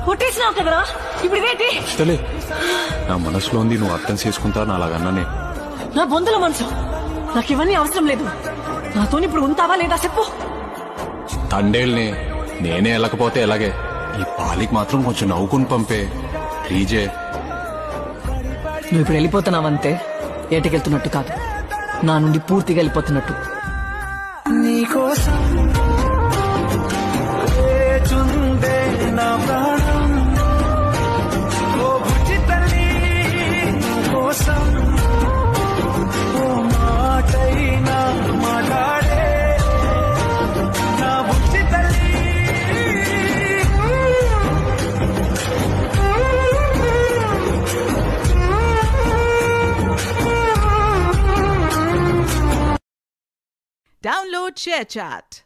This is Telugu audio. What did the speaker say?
కొట్టేసినావు కదరా, ఇప్పుడు ఇదేంటి? ఇష్టలే, నా మనసులో ఉంది, నువ్వు అర్థం చేసుకుంటా నా అలాగన్నానే. నా బొందుల మనసు, నాకు ఇవన్నీ అవసరం లేదు. నాతో ఇప్పుడు ఉంటావా లేదా చెప్పు. తండేల్ని నేనే వెళ్ళకపోతే ఎలాగే, ఈ పాలికి మాత్రం కొంచెం నవ్వుకుని పంపే ప్లీజే. నువ్వు ఇప్పుడు వెళ్ళిపోతున్నావంతే, ఏటకెళ్తున్నట్టు కాదు, నా నుండి పూర్తిగా వెళ్ళిపోతున్నట్టు. నీకోసం వేచుందే నా ప్రాణం, ఓ బుజ్జి తల్లి కోసం ఓ మాటైనా మాట్లాడే నా బుజ్జి తల్లి. Download ShareChat.